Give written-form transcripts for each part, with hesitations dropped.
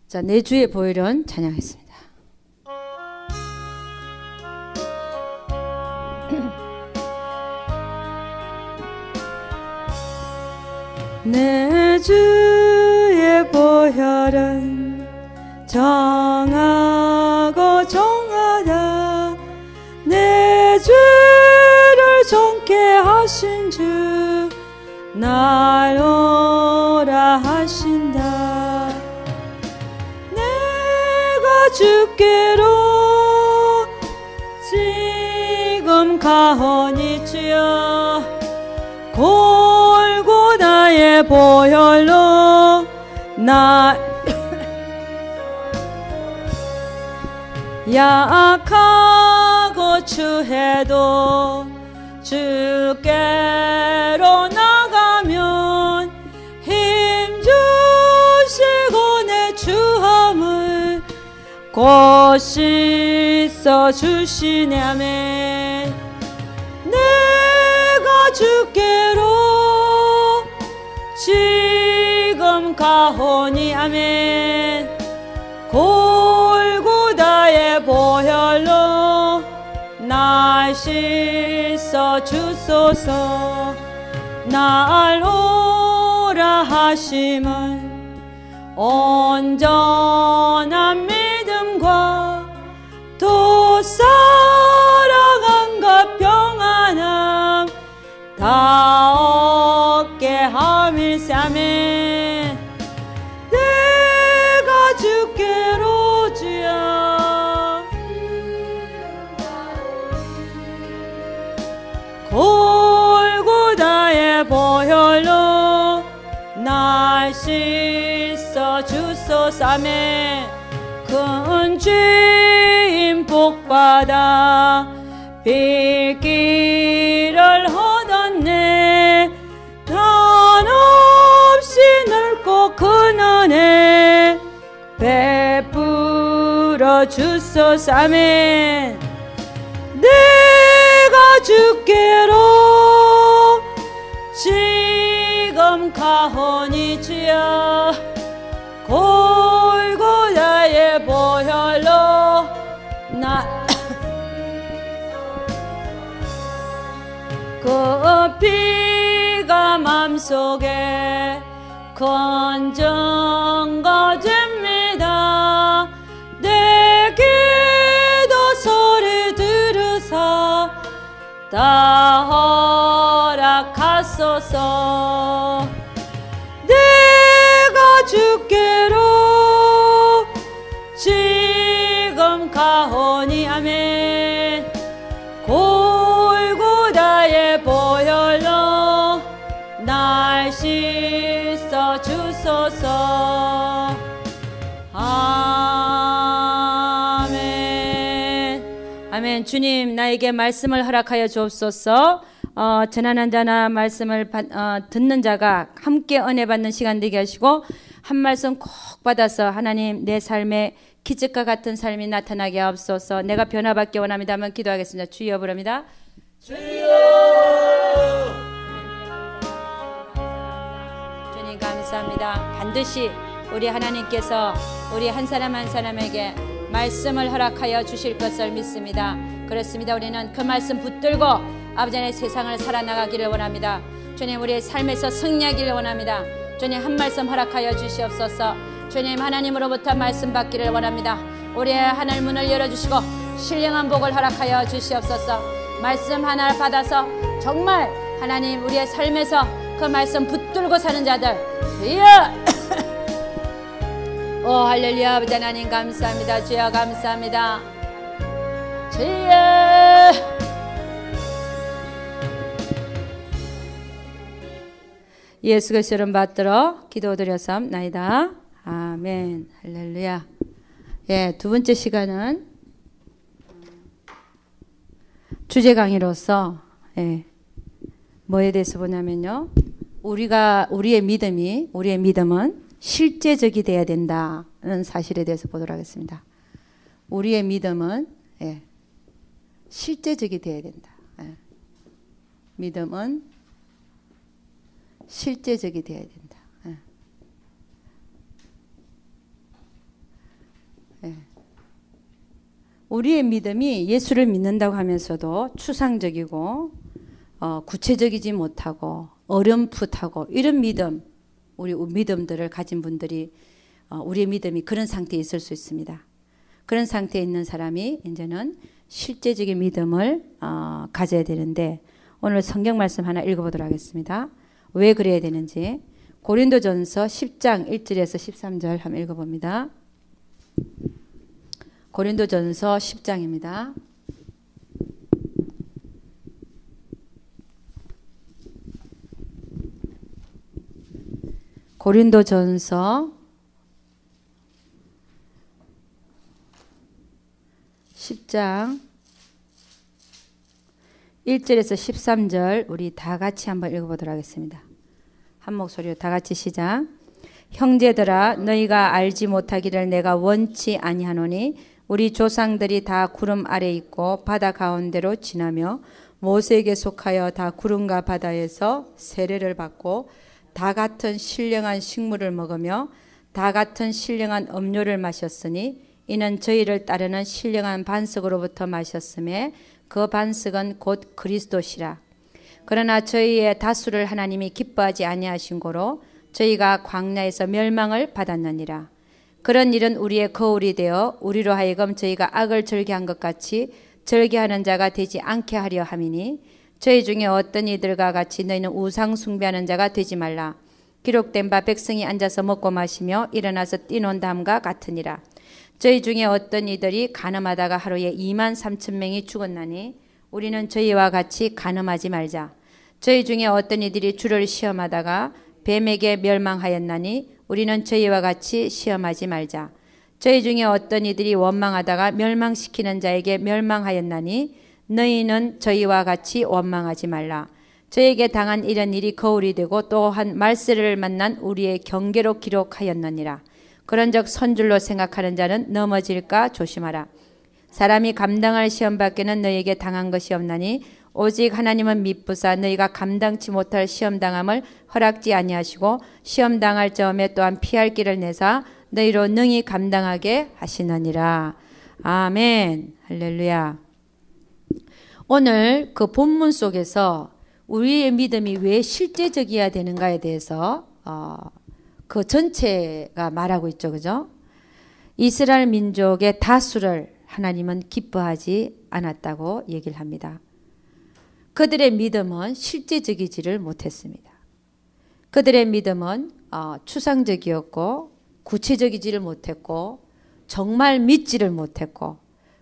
자, 내 주의 보혈은 찬양했습니다. 내 주의 보혈은 정하고 정하다. 내 죄를 정케 하신 주 날 오라 하신다. 내가 주께로 지금 가오니 주여, 골고다의 보혈로 나 약하고 추해도 주께로 나가면 힘주시고 내 주함을 곧 씻어 주시네. 아멘. 내가 주께로 지금 가오니. 아멘. 골고다의 보혈로 날 씻어 주소서. 날 오라 하심은 온전한 믿음과 또 사랑함과 평안함 다 얻게 함일세. 아멘. 내가 주께로 주여 골고다의 보혈로 날 씻어 주소서. 아멘. 큰 죄인 복받아 빌기를 얻었네. 한없이 넓고 큰 은혜 베풀어 주소서. 아멘. 내가 주께로 지금 가오니 주여, 골고다의 보혈로 나 그 피가 맘속에 건전가 됩니다. 내 기도 소리 들으사 다 허락하소서. 내가 주께로 지금 가오니. 아멘. 골고다의 보혈로 날 씻어 주소서. 아멘. 아멘. 주님, 나에게 말씀을 허락하여 주옵소서. 전하는 자나 말씀을 듣는 자가 함께 은혜 받는 시간 되게 하시고, 한 말씀 꼭 받아서 하나님 내 삶에 기적과 같은 삶이 나타나게 하옵소서. 내가 변화받기 원합니다 하면 기도하겠습니다. 주여 부릅니다. 주여. 주님 감사합니다. 반드시 우리 하나님께서 우리 한 사람 한 사람에게 말씀을 허락하여 주실 것을 믿습니다. 그렇습니다. 우리는 그 말씀 붙들고 아버지 안에 세상을 살아나가기를 원합니다. 주님, 우리의 삶에서 승리하기를 원합니다. 주님, 한 말씀 허락하여 주시옵소서. 주님, 하나님으로부터 말씀 받기를 원합니다. 우리의 하늘 문을 열어주시고 신령한 복을 허락하여 주시옵소서. 말씀 하나 받아서 정말 하나님 우리의 삶에서 그 말씀 붙들고 사는 자들 주여. 오 할렐루야. 아버지 하나님 감사합니다. 주여 감사합니다. 주여. 예수 그리스도를 받들어 기도드렸사옵나이다. 아멘. 할렐루야. 예, 두 번째 시간은 주제 강의로서 뭐에 대해서 보냐면요, 우리의 믿음은 실제적이 돼야 된다는 사실에 대해서 보도록 하겠습니다. 우리의 믿음은 실제적이 돼야 된다. 믿음은 실제적이 돼야 된다. 예. 우리의 믿음이 예수를 믿는다고 하면서도 추상적이고 구체적이지 못하고 어렴풋하고 이런 믿음, 우리 믿음들을 가진 분들이 우리의 믿음이 그런 상태에 있을 수 있습니다. 그런 상태에 있는 사람이 이제는 실제적인 믿음을 가져야 되는데 오늘 성경 말씀 하나 읽어보도록 하겠습니다. 왜 그래야 되는지 고린도전서 10장 1절에서 13절 한번 읽어봅니다. 고린도전서 10장입니다. 고린도전서 10장 1절에서 13절 우리 다 같이 한번 읽어보도록 하겠습니다. 한 목소리로 다 같이 시작. 형제들아 너희가 알지 못하기를 내가 원치 아니하노니 우리 조상들이 다 구름 아래 있고 바다 가운데로 지나며 모세에게 속하여 다 구름과 바다에서 세례를 받고 다 같은 신령한 식물을 먹으며 다 같은 신령한 음료를 마셨으니 이는 저희를 따르는 신령한 반석으로부터 마셨음에 그 반석은 곧 그리스도시라. 그러나 저희의 다수를 하나님이 기뻐하지 아니하신 고로 저희가 광야에서 멸망을 받았느니라. 그런 일은 우리의 거울이 되어 우리로 하여금 저희가 악을 절개한 것 같이 절개하는 자가 되지 않게 하려 함이니 저희 중에 어떤 이들과 같이 너희는 우상 숭배하는 자가 되지 말라. 기록된 바 백성이 앉아서 먹고 마시며 일어나서 뛰논 담과 같으니라. 저희 중에 어떤 이들이 간음하다가 하루에 2만 3천 명이 죽었나니 우리는 저희와 같이 간음하지 말자. 저희 중에 어떤 이들이 주를 시험하다가 뱀에게 멸망하였나니 우리는 저희와 같이 시험하지 말자. 저희 중에 어떤 이들이 원망하다가 멸망시키는 자에게 멸망하였나니 너희는 저희와 같이 원망하지 말라. 저에게 당한 이런 일이 거울이 되고 또한 말세를 만난 우리의 경계로 기록하였느니라. 그런즉 선줄로 생각하는 자는 넘어질까 조심하라. 사람이 감당할 시험 밖에는 너희에게 당한 것이 없나니 오직 하나님은 미쁘사 너희가 감당치 못할 시험당함을 허락지 아니하시고 시험당할 점에 또한 피할 길을 내사 너희로 능히 감당하게 하시느니라. 아멘. 할렐루야. 오늘 그 본문 속에서 우리의 믿음이 왜 실제적이어야 되는가에 대해서 그 전체가 말하고 있죠. 그죠? 이스라엘 민족의 다수를 하나님은 기뻐하지 않았다고 얘기를 합니다. 그들의 믿음은 실제적이지를 못했습니다. 그들의 믿음은 추상적이었고 구체적이지를 못했고 정말 믿지를 못했고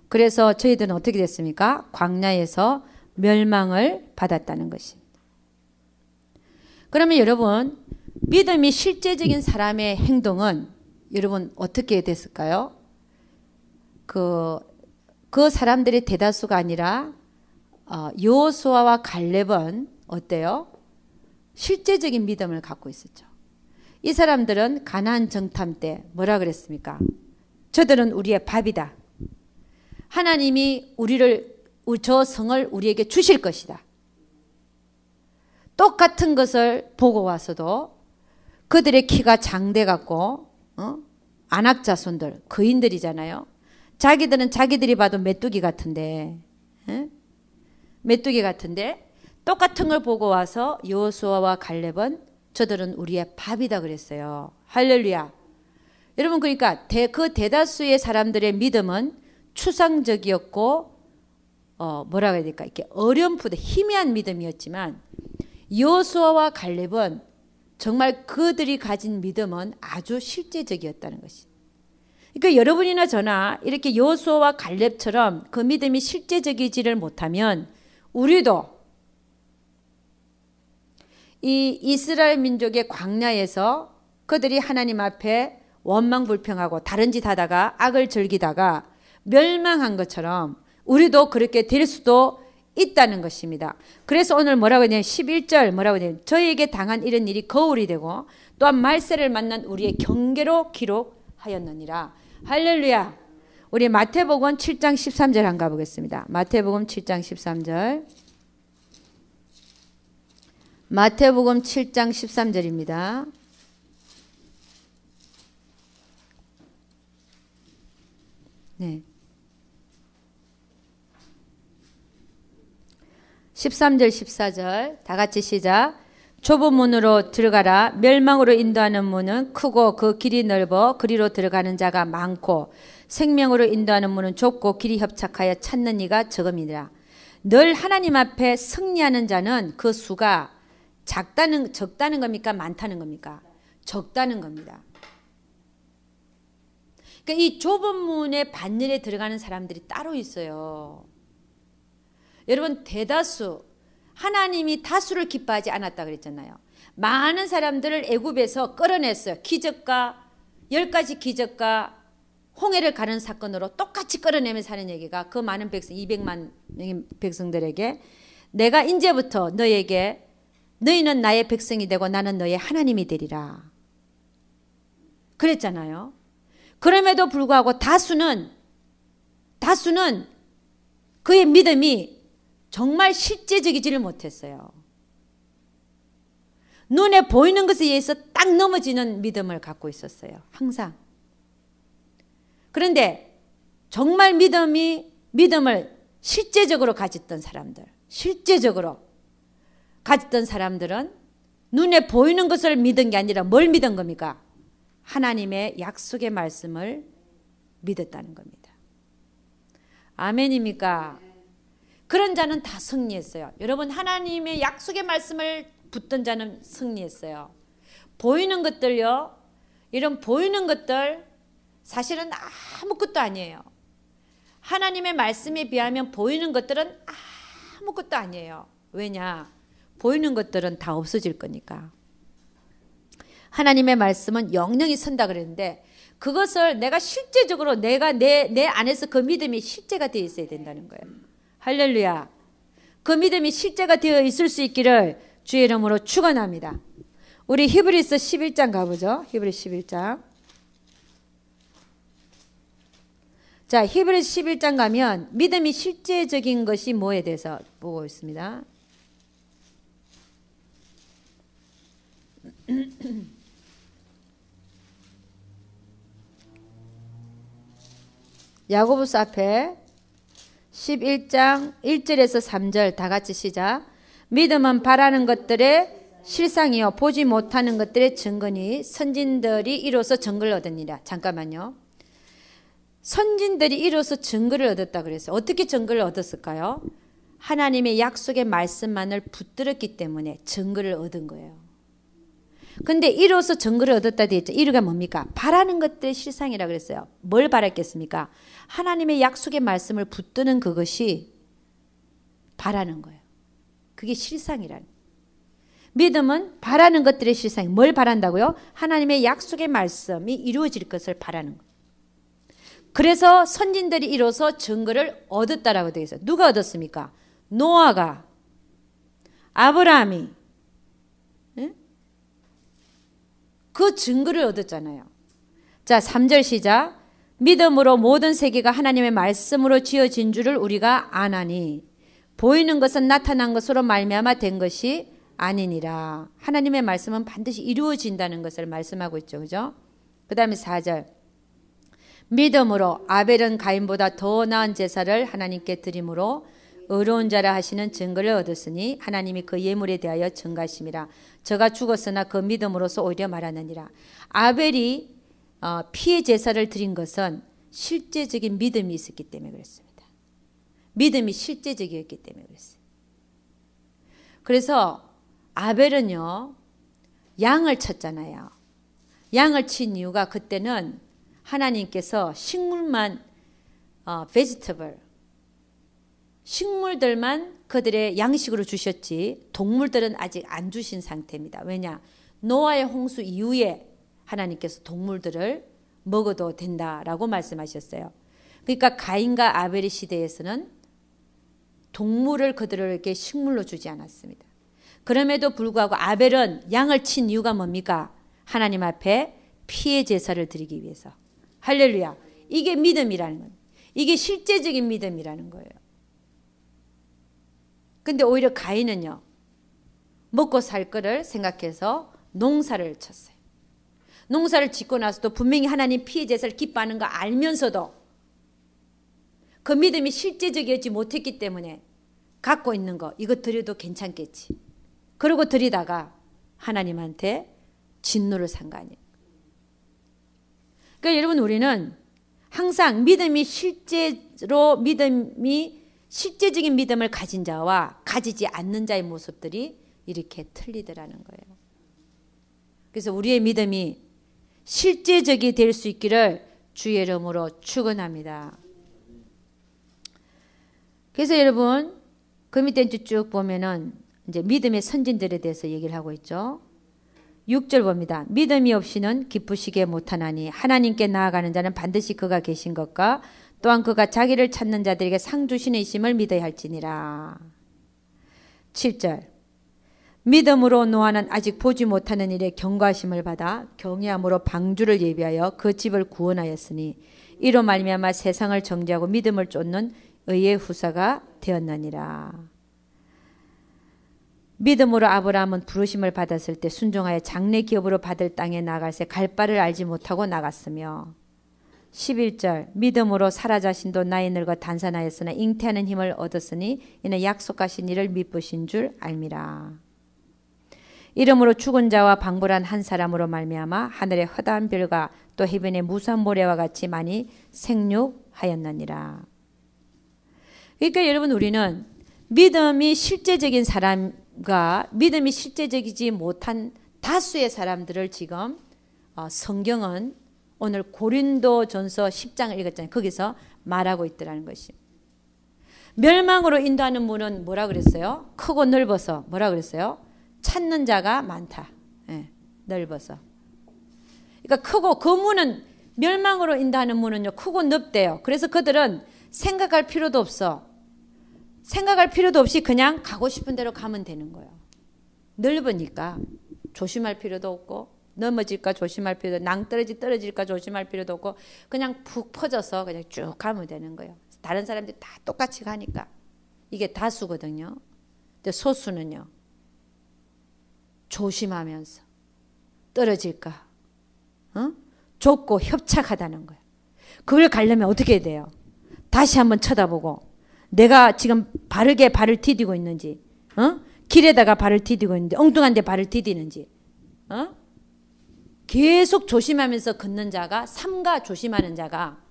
그래서 저희들은 어떻게 됐습니까? 광야에서 멸망을 받았다는 것입니다. 그러면 여러분 믿음이 실제적인 사람의 행동은 여러분 어떻게 됐을까요? 그 사람들의 대다수가 아니라 여호수아와 갈렙은 어때요? 실제적인 믿음을 갖고 있었죠. 이 사람들은 가나안 정탐 때 뭐라 그랬습니까? 저들은 우리의 밥이다. 하나님이 저 성을 우리에게 주실 것이다. 똑같은 것을 보고 와서도 그들의 키가 장대 같고 안악자손들 거인들이잖아요. 자기들은 자기들이 봐도 메뚜기 같은데 메뚜기 같은데 똑같은 걸 보고 와서 여호수아와 갈렙은 저들은 우리의 밥이다 그랬어요. 할렐루야. 여러분 그러니까 그 대다수의 사람들의 믿음은 추상적이었고 뭐라고 해야 될까 이렇게 어렴풋 희미한 믿음이었지만 여호수아와 갈렙은 정말 그들이 가진 믿음은 아주 실제적이었다는 것이. 그러니까 여러분이나 저나 이렇게 여호수아와 갈렙처럼 그 믿음이 실제적이지를 못하면 우리도 이 이스라엘 민족의 광야에서 그들이 하나님 앞에 원망불평하고 다른 짓 하다가 악을 즐기다가 멸망한 것처럼 우리도 그렇게 될 수도 있다는 것입니다. 그래서 오늘 뭐라고 했냐면 11절 뭐라고 했냐면 저희에게 당한 이런 일이 거울이 되고 또한 말세를 만난 우리의 경계로 기록하였느니라. 할렐루야. 우리 마태복음 7장 13절 한번 가보겠습니다. 마태복음 7장 13절. 마태복음 7장 13절입니다. 네. 13절 14절 다 같이 시작. 좁은 문으로 들어가라. 멸망으로 인도하는 문은 크고 그 길이 넓어 그리로 들어가는 자가 많고 생명으로 인도하는 문은 좁고 길이 협착하여 찾는 이가 적음이니라. 늘 하나님 앞에 승리하는 자는 그 수가 적다는 겁니까? 많다는 겁니까? 적다는 겁니다. 그러니까 이 좁은 문의 반열에 들어가는 사람들이 따로 있어요. 여러분, 대다수 하나님이 다수를 기뻐하지 않았다 그랬잖아요. 많은 사람들을 애굽에서 끌어냈어요. 기적과 10가지 기적과 홍해를 가는 사건으로 똑같이 끌어내면서 하는 얘기가 그 많은 백성 200만 명의 백성들에게 내가 이제부터 너희에게 너희는 나의 백성이 되고 나는 너의 하나님이 되리라 그랬잖아요. 그럼에도 불구하고 다수는 그의 믿음이 정말 실제적이지를 못했어요. 눈에 보이는 것에 의해서 딱 넘어지는 믿음을 갖고 있었어요. 항상. 그런데 정말 믿음을 실제적으로 가졌던 사람들은 눈에 보이는 것을 믿은 게 아니라 뭘 믿은 겁니까? 하나님의 약속의 말씀을 믿었다는 겁니다. 아멘입니까? 그런 자는 다 승리했어요. 여러분, 하나님의 약속의 말씀을 붙든 자는 승리했어요. 보이는 것들요, 이런 보이는 것들 사실은 아무것도 아니에요. 하나님의 말씀에 비하면 보이는 것들은 아무것도 아니에요. 왜냐? 보이는 것들은 다 없어질 거니까. 하나님의 말씀은 영영이 선다 그랬는데 그것을 내가 실제적으로 내가 내 안에서 그 믿음이 실제가 되어 있어야 된다는 거예요. 할렐루야. 그 믿음이 실제가 되어 있을 수 있기를 주의 이름으로 축원합니다. 우리 히브리서 11장 가보죠. 히브리서 11장. 자, 히브리서 11장 가면 믿음이 실제적인 것이 뭐에 대해서 보고 있습니다. 야고보서 앞에 11장 1절에서 3절 다 같이 시작. 믿음은 바라는 것들의 실상이요 보지 못하는 것들의 증거니 선진들이 이로써 증거를 얻으니라. 잠깐만요. 선진들이 이로써 증거를 얻었다 그랬어요. 어떻게 증거를 얻었을까요? 하나님의 약속의 말씀만을 붙들었기 때문에 증거를 얻은 거예요. 근데 이로써 증거를 얻었다 되어 있죠. 이유가 뭡니까? 바라는 것들의 실상이라 그랬어요. 뭘 바랐겠습니까? 하나님의 약속의 말씀을 붙드는 그것이 바라는 거예요. 그게 실상이라는. 믿음은 바라는 것들의 실상. 뭘 바란다고요? 하나님의 약속의 말씀이 이루어질 것을 바라는 거예요. 그래서 선진들이 이로써 증거를 얻었다라고 되어 있어요. 누가 얻었습니까? 노아가, 아브라함이 그 증거를 얻었잖아요. 자, 3절 시작. 믿음으로 모든 세계가 하나님의 말씀으로 지어진 줄을 우리가 아나니 보이는 것은 나타난 것으로 말미암아 된 것이 아니니라. 하나님의 말씀은 반드시 이루어진다는 것을 말씀하고 있죠. 그죠? 그 다음에 4절. 믿음으로 아벨은 가인보다 더 나은 제사를 하나님께 드림으로 의로운 자라 하시는 증거를 얻었으니 하나님이 그 예물에 대하여 증가하심이라. 저가 죽었으나 그 믿음으로서 오히려 말하느니라. 아벨이 피의 제사를 드린 것은 실제적인 믿음이 있었기 때문에 그렇습니다. 믿음이 실제적이었기 때문에 그랬어요. 그래서 아벨은요, 양을 쳤잖아요. 양을 친 이유가 그때는 하나님께서 식물만 vegetable 식물들만 그들의 양식으로 주셨지 동물들은 아직 안 주신 상태입니다. 왜냐? 노아의 홍수 이후에 하나님께서 동물들을 먹어도 된다라고 말씀하셨어요. 그러니까 가인과 아벨의 시대에서는 동물을 그들에게 식물로 주지 않았습니다. 그럼에도 불구하고 아벨은 양을 친 이유가 뭡니까? 하나님 앞에 피의 제사를 드리기 위해서. 할렐루야. 이게 믿음이라는 거예요. 이게 실제적인 믿음이라는 거예요. 근데 오히려 가인은요, 먹고 살 거를 생각해서 농사를 쳤어요. 농사를 짓고 나서도 분명히 하나님 피의 제사를 기뻐하는 거 알면서도 그 믿음이 실제적이지 못했기 때문에 갖고 있는 거 이거 드려도 괜찮겠지. 그러고 드리다가 하나님한테 진노를 산 거 아니에요. 그러니까 여러분 우리는 항상 믿음이 실제적인 믿음을 가진 자와 가지지 않는 자의 모습들이 이렇게 틀리더라는 거예요. 그래서 우리의 믿음이 실제적이 될 수 있기를 주의 이름으로 축원합니다. 그래서 여러분 그 밑에 쭉 보면은 이제 믿음의 선진들에 대해서 얘기를 하고 있죠. 6절 봅니다. 믿음이 없이는 기쁘시게 못하나니 하나님께 나아가는 자는 반드시 그가 계신 것과 또한 그가 자기를 찾는 자들에게 상 주시는 이심을 믿어야 할지니라. 7절 믿음으로 노아는 아직 보지 못하는 일에 경과심을 받아 경외함으로 방주를 예비하여 그 집을 구원하였으니 이로 말미암아 세상을 정죄하고 믿음을 쫓는 의의 후사가 되었느니라. 믿음으로 아브라함은 부르심을 받았을 때 순종하여 장래 기업으로 받을 땅에 나갈새 갈 바를 알지 못하고 나갔으며 11절 믿음으로 사라 자신도 나이 늙어 단산하였으나 잉태하는 힘을 얻었으니 이는 약속하신 이를 미쁘신 줄 알미라. 이름으로 죽은 자와 방불한 한 사람으로 말미암아 하늘의 허다한 별과 또 해변의 무수한 모래와 같이 많이 생육하였느니라. 그러니까 여러분 우리는 믿음이 실제적인 사람과 믿음이 실제적이지 못한 다수의 사람들을 지금 성경은 오늘 고린도전서 10장을 읽었잖아요. 거기서 말하고 있더라는 것입니다. 멸망으로 인도하는 문은 뭐라 그랬어요? 크고 넓어서 뭐라 그랬어요? 찾는 자가 많다. 네, 넓어서. 그러니까 크고 그 문은 멸망으로 인도하는 문은요 크고 넓대요. 그래서 그들은 생각할 필요도 없어. 생각할 필요도 없이 그냥 가고 싶은 대로 가면 되는 거예요. 넓으니까 조심할 필요도 없고 넘어질까 조심할 필요도 없고 떨어질까 조심할 필요도 없고 그냥 푹 퍼져서 그냥 쭉 가면 되는 거예요. 다른 사람들이 다 똑같이 가니까. 이게 다수거든요. 근데 소수는요. 조심하면서 떨어질까 좁고 협착하다는 거예요. 그걸 가려면 어떻게 해야 돼요? 다시 한번 쳐다보고 내가 지금 바르게 발을 디디고 있는지 길에다가 발을 디디고 있는지 엉뚱한 데 발을 디디는지 계속 조심하면서 걷는 자가 삼가 조심하는 자가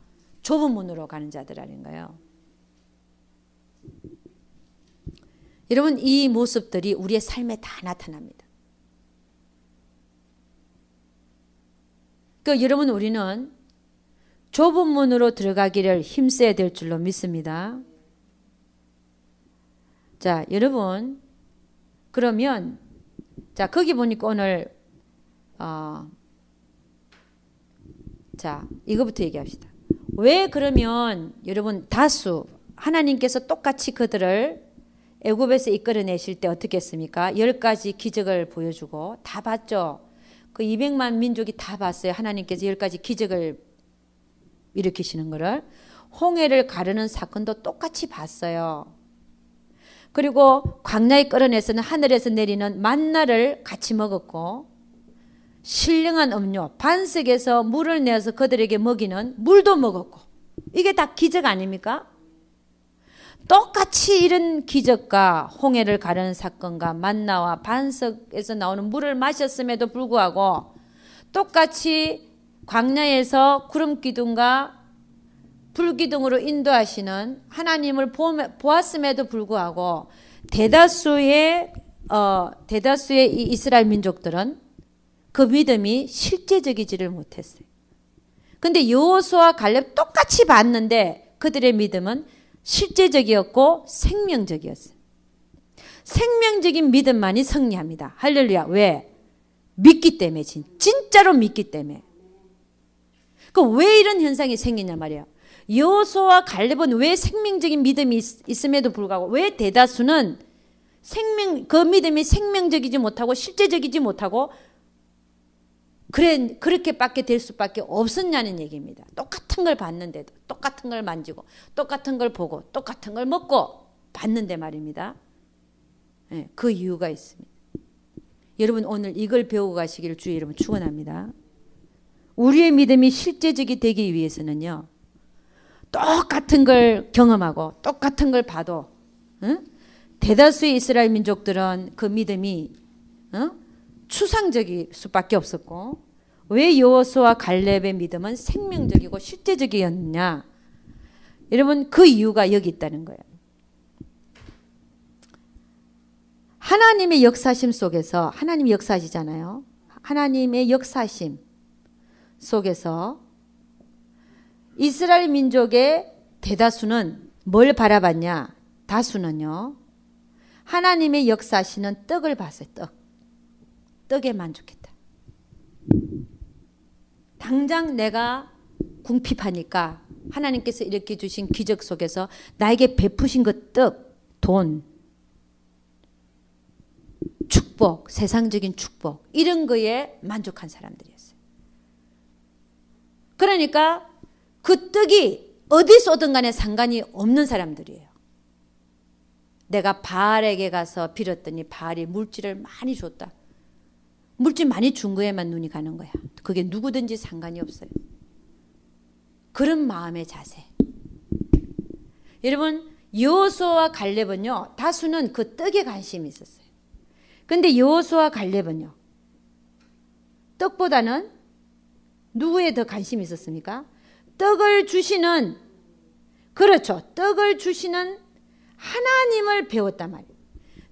좁은 문으로 가는 자들이라는 거예요. 여러분 이 모습들이 우리의 삶에 다 나타납니다. 그러니까 여러분 우리는 좁은 문으로 들어가기를 힘써야 될 줄로 믿습니다. 자, 여러분 그러면 자 거기 보니까 오늘 자 이거부터 얘기합시다. 왜 그러면 여러분 다수 하나님께서 똑같이 그들을 애굽에서 이끌어내실 때 어떻게 했습니까? 10가지 기적을 보여주고 다 봤죠. 그 200만 민족이 다 봤어요. 하나님께서 10가지 기적을 일으키시는 거를. 홍해를 가르는 사건도 똑같이 봤어요. 그리고 광야에 끌어내서는 하늘에서 내리는 만나를 같이 먹었고 신령한 음료 반석에서 물을 내어서 그들에게 먹이는 물도 먹었고 이게 다 기적 아닙니까? 똑같이 이런 기적과 홍해를 가르는 사건과 만나와 반석에서 나오는 물을 마셨음에도 불구하고 똑같이 광야에서 구름 기둥과 불 기둥으로 인도하시는 하나님을 보았음에도 불구하고 대다수의 이 이스라엘 민족들은 그 믿음이 실제적이지를 못했어요. 근데 여호수아와 갈렙 똑같이 봤는데 그들의 믿음은 실제적이었고 생명적이었어요. 생명적인 믿음만이 승리합니다. 할렐루야. 왜? 믿기 때문에 진짜로 믿기 때문에. 그 왜 이런 현상이 생기냐 말이에요. 여호수아와 갈렙은 왜 생명적인 믿음이 있음에도 불구하고 왜 대다수는 그 믿음이 생명적이지 못하고 실제적이지 못하고 그렇게밖에 될 수밖에 없었냐는 얘기입니다. 똑같은 걸 봤는데도 똑같은 걸 만지고 똑같은 걸 보고 똑같은 걸 먹고 봤는데 말입니다. 네, 그 이유가 있습니다. 여러분 오늘 이걸 배우고 가시기를 주의 이름으로 축원합니다. 우리의 믿음이 실제적이 되기 위해서는요. 똑같은 걸 경험하고 똑같은 걸 봐도 대다수의 이스라엘 민족들은 그 믿음이 추상적일 수밖에 없었고, 왜 여호수아와 갈렙의 믿음은 생명적이고 실제적이었느냐? 여러분, 그 이유가 여기 있다는 거예요. 하나님의 역사심 속에서, 하나님이 역사하시잖아요. 하나님의 역사심 속에서 이스라엘 민족의 대다수는 뭘 바라봤냐? 다수는요, 하나님의 역사하시는 떡을 봤어요. 떡에 만족했다. 당장 내가 궁핍하니까 하나님께서 이렇게 주신 기적 속에서 나에게 베푸신 그 떡, 돈, 축복, 세상적인 축복, 이런 거에 만족한 사람들이었어요. 그러니까 그 떡이 어디서 오든 간에 상관이 없는 사람들이에요. 내가 바알에게 가서 빌었더니 바알이 물질을 많이 줬다. 물질 많이 준 거에만 눈이 가는 거야. 그게 누구든지 상관이 없어요. 그런 마음의 자세. 여러분, 여호수아와 갈렙은요, 다수는 그 떡에 관심이 있었어요. 근데 여호수아와 갈렙은요, 떡보다는 누구에 더 관심이 있었습니까? 떡을 주시는, 그렇죠, 떡을 주시는 하나님을 배웠단 말이에요.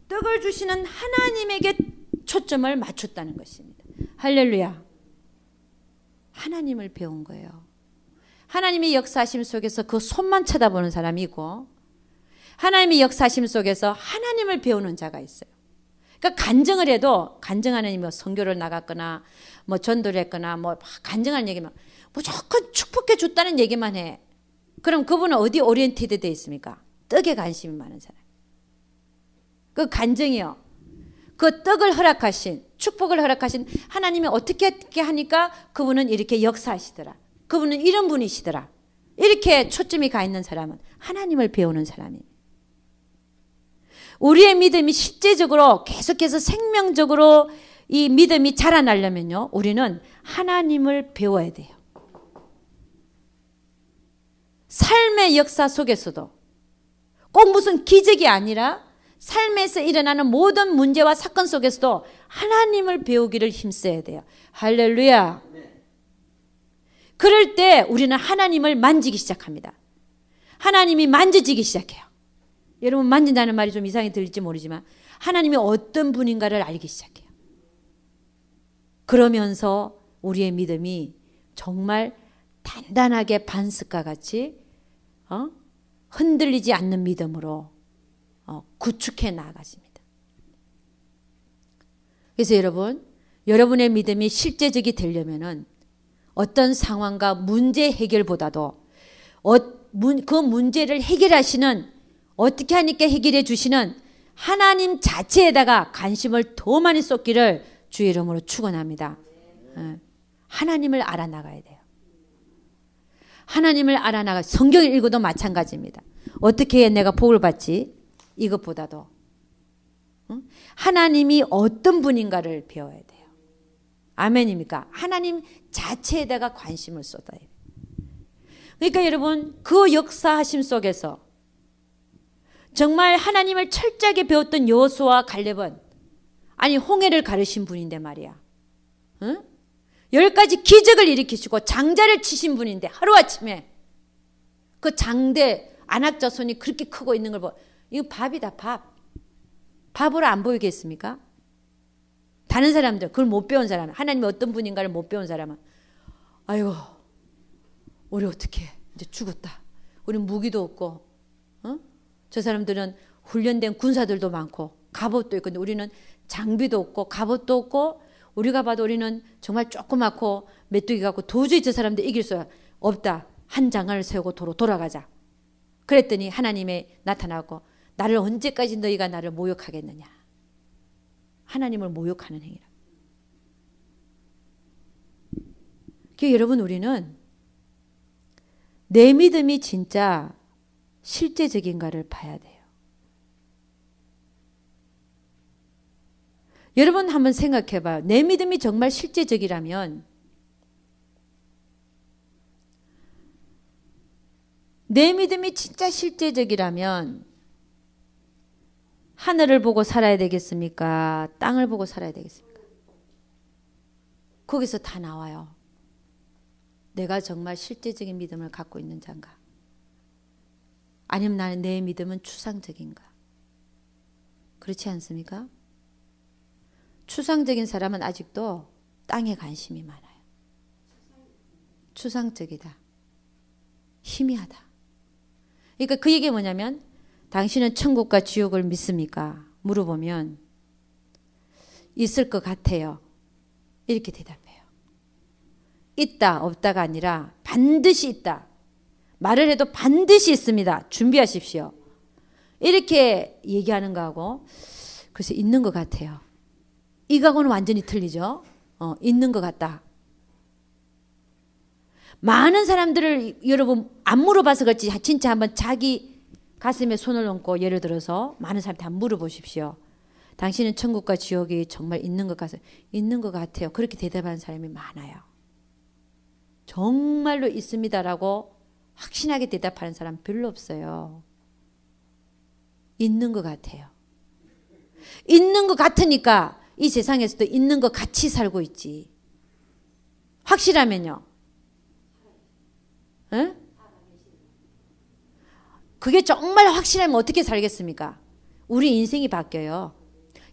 떡을 주시는 하나님에게 초점을 맞췄다는 것입니다. 할렐루야. 하나님을 배운 거예요. 하나님의 역사심 속에서 그 손만 쳐다보는 사람이 있고, 하나님의 역사심 속에서 하나님을 배우는 자가 있어요. 그러니까 간증을 해도, 간증하는 뭐 선교를 나갔거나 뭐 전도를 했거나 뭐 간증하는 얘기만, 무조건 축복해 줬다는 얘기만 해. 그럼 그분은 어디 오리엔티드 돼 있습니까? 떡에 관심이 많은 사람. 그 간증이요, 그 떡을 허락하신, 축복을 허락하신 하나님이 어떻게 하니까 그분은 이렇게 역사하시더라, 그분은 이런 분이시더라, 이렇게 초점이 가 있는 사람은 하나님을 배우는 사람입니다. 우리의 믿음이 실제적으로 계속해서 생명적으로 이 믿음이 자라나려면요, 우리는 하나님을 배워야 돼요. 삶의 역사 속에서도 꼭 무슨 기적이 아니라 삶에서 일어나는 모든 문제와 사건 속에서도 하나님을 배우기를 힘써야 돼요. 할렐루야. 그럴 때 우리는 하나님을 만지기 시작합니다. 하나님이 만져지기 시작해요. 여러분, 만진다는 말이 좀 이상히 들릴지 모르지만 하나님이 어떤 분인가를 알기 시작해요. 그러면서 우리의 믿음이 정말 단단하게 반석과 같이 흔들리지 않는 믿음으로 구축해 나아가십니다. 그래서 여러분, 여러분의 믿음이 실제적이 되려면은 어떤 상황과 문제 해결보다도 그 문제를 해결하시는, 어떻게 하니까 해결해 주시는 하나님 자체에다가 관심을 더 많이 쏟기를 주의 이름으로 축원합니다. 하나님을 알아나가야 돼요. 하나님을 알아나가. 성경을 읽어도 마찬가지입니다. 어떻게 해야 내가 복을 받지? 이것보다도 하나님이 어떤 분인가를 배워야 돼요. 아멘입니까? 하나님 자체에다가 관심을 쏟아야 돼요. 그러니까 여러분, 그 역사하심 속에서 정말 하나님을 철저하게 배웠던 여호수아와 갈렙은, 아니 홍해를 가르신 분인데 말이야, 10가지 기적을 일으키시고 장자를 치신 분인데 하루아침에 그 장대 안악자손이 그렇게 크고 있는 걸 보고, 이거 밥이다, 밥. 밥으로 안 보이겠습니까? 다른 사람들, 그걸 못 배운 사람, 하나님이 어떤 분인가를 못 배운 사람은, 아이고 우리 어떻게 이제 죽었다, 우리 무기도 없고, 저 사람들은 훈련된 군사들도 많고 갑옷도 있고, 근데 우리는 장비도 없고 갑옷도 없고, 우리가 봐도 우리는 정말 조그맣고 메뚜기 같고 도저히 저 사람들 이길 수 없다. 한 장을 세우고 도로 돌아가자. 그랬더니 하나님이 나타나고, 나를 언제까지 너희가 나를 모욕하겠느냐. 하나님을 모욕하는 행위라. 그러니까 여러분, 우리는 내 믿음이 진짜 실제적인가를 봐야 돼요. 여러분 한번 생각해 봐요. 내 믿음이 정말 실제적이라면 내 믿음이 진짜 실제적이라면 하늘을 보고 살아야 되겠습니까? 땅을 보고 살아야 되겠습니까? 거기서 다 나와요. 내가 정말 실제적인 믿음을 갖고 있는 자인가? 아니면 나는 내 믿음은 추상적인가? 그렇지 않습니까? 추상적인 사람은 아직도 땅에 관심이 많아요. 추상적이다. 희미하다. 그러니까 그 얘기가 뭐냐면 당신은 천국과 지옥을 믿습니까? 물어보면 있을 것 같아요. 이렇게 대답해요. 있다 없다가 아니라 반드시 있다. 말을 해도 반드시 있습니다. 준비하십시오. 이렇게 얘기하는 거하고 글쎄 있는 것 같아요. 이거하고는 완전히 틀리죠. 있는 것 같다. 많은 사람들을 여러분 안 물어봐서 그렇지 진짜 한번 자기 가슴에 손을 얹고 예를 들어서 많은 사람한테 한번 물어보십시오. 당신은 천국과 지옥이 정말 있는 것 같아요. 있는 것 같아요. 그렇게 대답하는 사람이 많아요. 정말로 있습니다라고 확신하게 대답하는 사람 별로 없어요. 있는 것 같아요. 있는 것 같으니까 이 세상에서도 있는 것 같이 살고 있지. 확실하면요. 에? 그게 정말 확실하면 어떻게 살겠습니까? 우리 인생이 바뀌어요.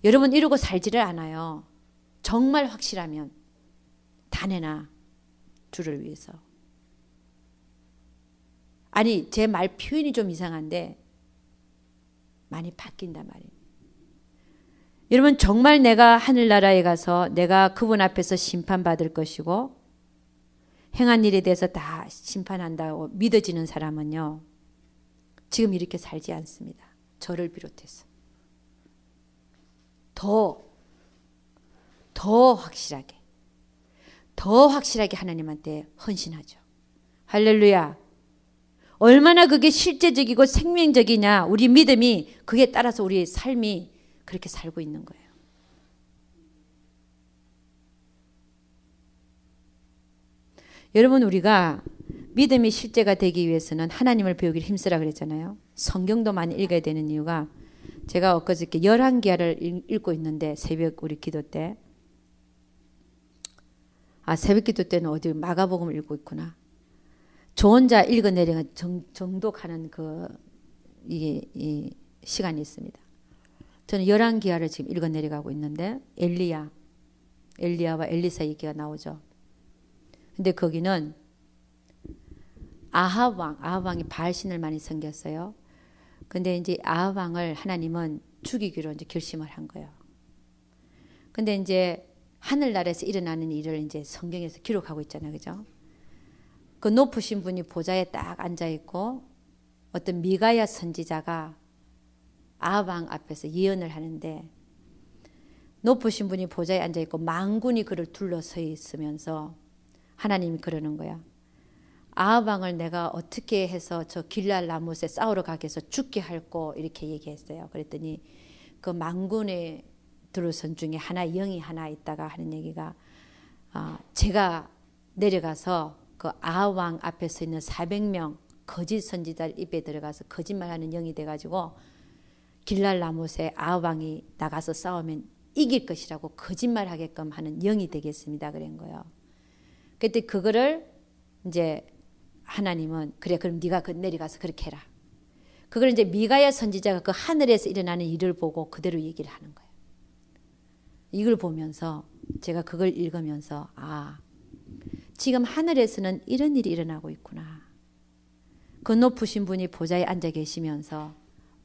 여러분 이러고 살지를 않아요. 정말 확실하면 다 내놔. 주를 위해서. 아니 제 말 표현이 좀 이상한데 많이 바뀐단 말이에요. 여러분 정말 내가 하늘나라에 가서 내가 그분 앞에서 심판받을 것이고 행한 일에 대해서 다 심판한다고 믿어지는 사람은요. 지금 이렇게 살지 않습니다. 저를 비롯해서. 더 확실하게 하나님한테 헌신하죠. 할렐루야. 얼마나 그게 실제적이고 생명적이냐. 우리 믿음이 그에 따라서 우리의 삶이 그렇게 살고 있는 거예요. 여러분 우리가 믿음이 실제가 되기 위해서는 하나님을 배우기를 힘쓰라 그랬잖아요. 성경도 많이 읽어야 되는 이유가 제가 엊그저께 열왕기하를 읽고 있는데 새벽 우리 기도 때 새벽 기도 때는 어디 마가복음을 읽고 있구나. 저 혼자 읽어내려가 정독하는 이 시간이 있습니다. 저는 열왕기하를 지금 읽어내려가고 있는데 엘리야와 엘리사 얘기가 나오죠. 근데 거기는 아합 왕이 바알신을 많이 섬겼어요. 근데 이제 아합 왕을 하나님은 죽이기로 이제 결심을 한 거예요. 근데 이제 하늘나라에서 일어나는 일을 이제 성경에서 기록하고 있잖아요. 그죠? 그 높으신 분이 보좌에 딱 앉아 있고 어떤 미가야 선지자가 아합 왕 앞에서 예언을 하는데 높으신 분이 보좌에 앉아 있고 만군이 그를 둘러서 있으면서 하나님이 그러는 거야. 아합 왕을 내가 어떻게 해서 저 길랄 라못에 싸우러 가게 해서 죽게 할꼬 이렇게 얘기했어요. 그랬더니 그 만군의 들어선 중에 영이 하나 있다가 하는 얘기가 제가 내려가서 그 아합 왕 앞에 서 있는 400명 거짓 선지자 입에 들어가서 거짓말하는 영이 돼가지고 길랄 라못에 아합 왕이 나가서 싸우면 이길 것이라고 거짓말하게끔 하는 영이 되겠습니다. 그런 거예요. 그때 그거를 이제 하나님은 그래 그럼 네가 내려가서 그렇게 해라. 그걸 이제 미가야 선지자가 그 하늘에서 일어나는 일을 보고 그대로 얘기를 하는 거예요. 이걸 보면서 제가 그걸 읽으면서 지금 하늘에서는 이런 일이 일어나고 있구나. 그 높으신 분이 보좌에 앉아 계시면서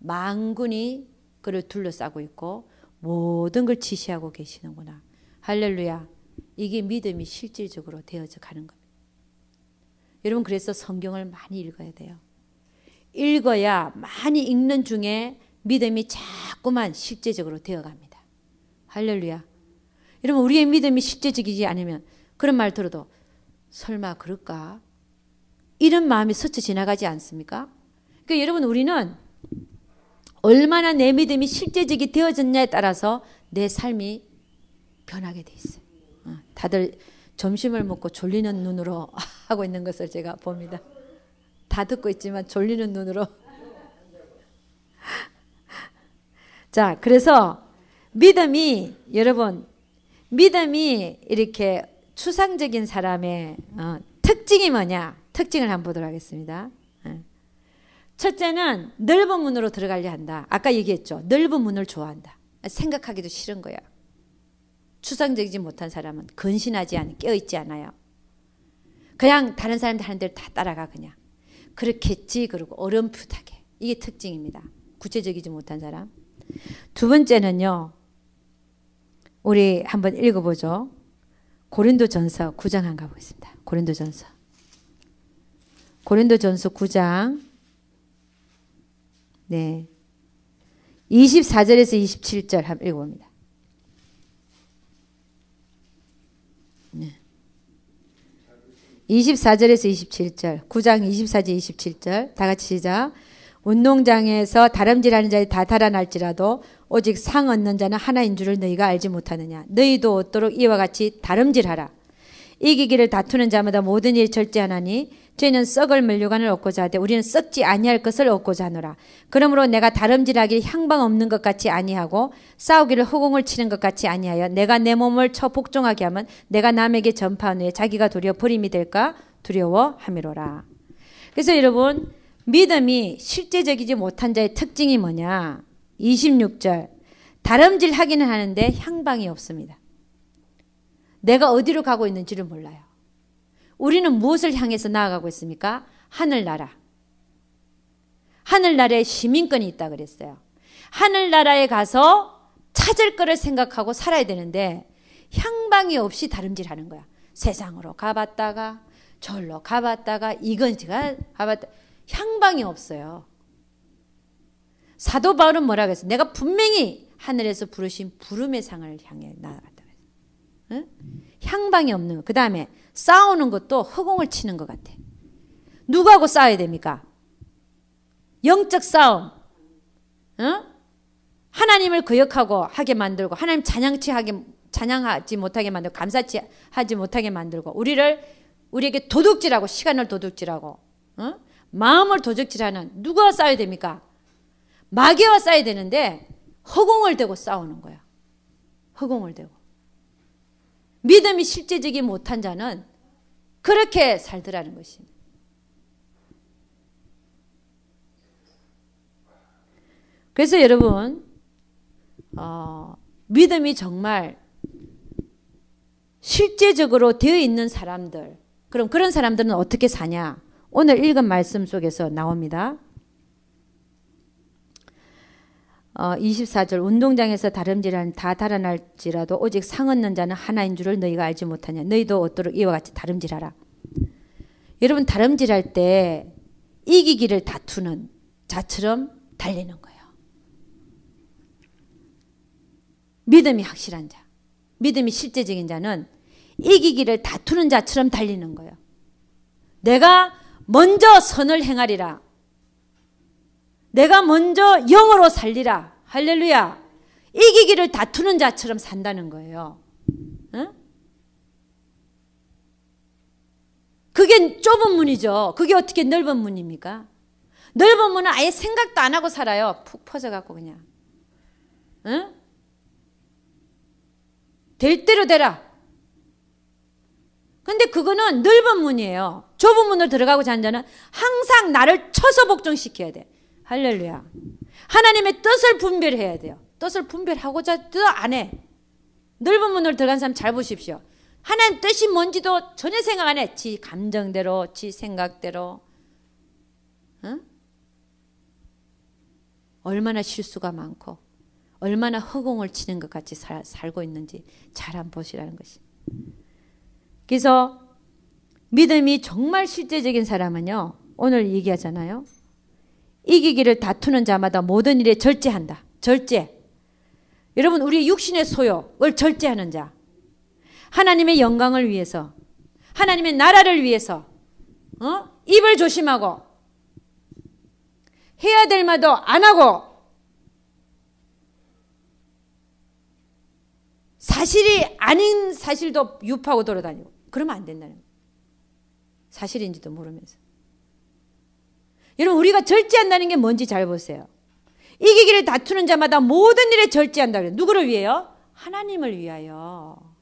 만군이 그를 둘러싸고 있고 모든 걸 지시하고 계시는구나. 할렐루야. 이게 믿음이 실질적으로 되어져 가는 겁니다. 여러분 그래서 성경을 많이 읽어야 돼요. 읽어야 많이 읽는 중에 믿음이 자꾸만 실제적으로 되어갑니다. 할렐루야. 여러분 우리의 믿음이 실제적이지 않으면 그런 말 들어도 설마 그럴까? 이런 마음이 스쳐 지나가지 않습니까? 그러니까 여러분 우리는 얼마나 내 믿음이 실제적이 되어졌냐에 따라서 내 삶이 변하게 돼 있어요. 다들 점심을 먹고 졸리는 눈으로 하고 있는 것을 제가 봅니다. 다 듣고 있지만 졸리는 눈으로. 자, 그래서 믿음이 여러분 믿음이 이렇게 추상적인 사람의 특징이 뭐냐? 특징을 한번 보도록 하겠습니다. 첫째는 넓은 문으로 들어가려 한다. 아까 얘기했죠. 넓은 문을 좋아한다. 생각하기도 싫은 거야. 추상적이지 못한 사람은 근신하지 않아, 깨어있지 않아요. 그냥 다른 사람들 하는 대로 다 따라가 그냥. 그렇겠지 그러고 어렴풋하게. 이게 특징입니다. 구체적이지 못한 사람. 두 번째는요. 우리 한번 읽어보죠. 고린도전서 9장 한번 가보겠습니다. 고린도전서 9장 네 24절에서 27절 한번 읽어봅니다. 네. 24절에서 27절 9장 24절 27절 다 같이 시작. 운동장에서 다름질하는 자들이 다 달아날지라도 오직 상 얻는 자는 하나인 줄을 너희가 알지 못하느냐. 너희도 얻도록 이와 같이 다름질하라. 이기기를 다투는 자마다 모든 일을 절제하나니 저희는 썩을 면류관을 얻고자 하되 우리는 썩지 아니할 것을 얻고자 하노라. 그러므로 내가 다름질하기를 향방 없는 것 같이 아니하고 싸우기를 허공을 치는 것 같이 아니하여 내가 내 몸을 쳐 복종하게 하면 내가 남에게 전파한 후에 자기가 도리어 버림이 될까 두려워함이로라. 그래서 여러분 믿음이 실제적이지 못한 자의 특징이 뭐냐? 26절 다름질 하기는 하는데 향방이 없습니다. 내가 어디로 가고 있는지를 몰라요. 우리는 무엇을 향해서 나아가고 있습니까? 하늘나라. 하늘나라에 시민권이 있다 그랬어요. 하늘나라에 가서 찾을 거를 생각하고 살아야 되는데 향방이 없이 다름질하는 거야. 세상으로 가봤다가 절로 가봤다가 이건지가 가봤다. 향방이 없어요. 사도 바울은 뭐라고 했어요? 내가 분명히 하늘에서 부르신 부름의 상을 향해 나아갔다. 응? 향방이 없는 거. 그 다음에 싸우는 것도 허공을 치는 것 같아. 누구하고 싸워야 됩니까? 영적 싸움. 응? 하나님을 거역하고 하게 만들고 하나님 찬양하지 못하게 만들고 감사치 하지 못하게 만들고 우리에게 도둑질하고 시간을 도둑질하고 응? 마음을 도둑질하는 누구와 싸워야 됩니까? 마귀와 싸워야 되는데 허공을 대고 싸우는 거야. 허공을 대고. 믿음이 실제적이 못한 자는 그렇게 살더라는 것입니다. 그래서 여러분 믿음이 정말 실제적으로 되어 있는 사람들, 그럼 그런 사람들은 어떻게 사냐? 오늘 읽은 말씀 속에서 나옵니다. 24절 운동장에서 다름질하는 다 달아날지라도 오직 상 얻는 자는 하나인 줄을 너희가 알지 못하냐. 너희도 얻도록 이와 같이 다름질하라. 여러분 다름질할 때 이기기를 다투는 자처럼 달리는 거예요. 믿음이 확실한 자, 믿음이 실제적인 자는 이기기를 다투는 자처럼 달리는 거예요. 내가 먼저 선을 행하리라. 내가 먼저 영으로 살리라. 할렐루야. 이기기를 다투는 자처럼 산다는 거예요. 응? 그게 좁은 문이죠. 그게 어떻게 넓은 문입니까? 넓은 문은 아예 생각도 안 하고 살아요. 푹 퍼져갖고 그냥. 응? 될 대로 되라. 근데 그거는 넓은 문이에요. 좁은 문으로 들어가고 자는 자는 항상 나를 쳐서 복종시켜야 돼. 할렐루야. 하나님의 뜻을 분별해야 돼요. 뜻을 분별하고자 뜻 안 해. 넓은 문으로 들어간 사람 잘 보십시오. 하나님 뜻이 뭔지도 전혀 생각 안 해. 지 감정대로, 지 생각대로. 응? 얼마나 실수가 많고 얼마나 허공을 치는 것 같이 살고 있는지 잘 한번 보시라는 것이. 그래서 믿음이 정말 실제적인 사람은요. 오늘 얘기하잖아요. 이기기를 다투는 자마다 모든 일에 절제한다. 절제. 여러분 우리 육신의 소욕을 절제하는 자. 하나님의 영광을 위해서 하나님의 나라를 위해서 입을 조심하고 해야 될 말도 안 하고 사실이 아닌 사실도 유포하고 돌아다니고 그러면 안 된다는 거예요. 사실인지도 모르면서. 여러분 우리가 절제한다는 게 뭔지 잘 보세요. 이기기를 다투는 자마다 모든 일에 절제한다 그래요. 누구를 위해요? 하나님을 위하여.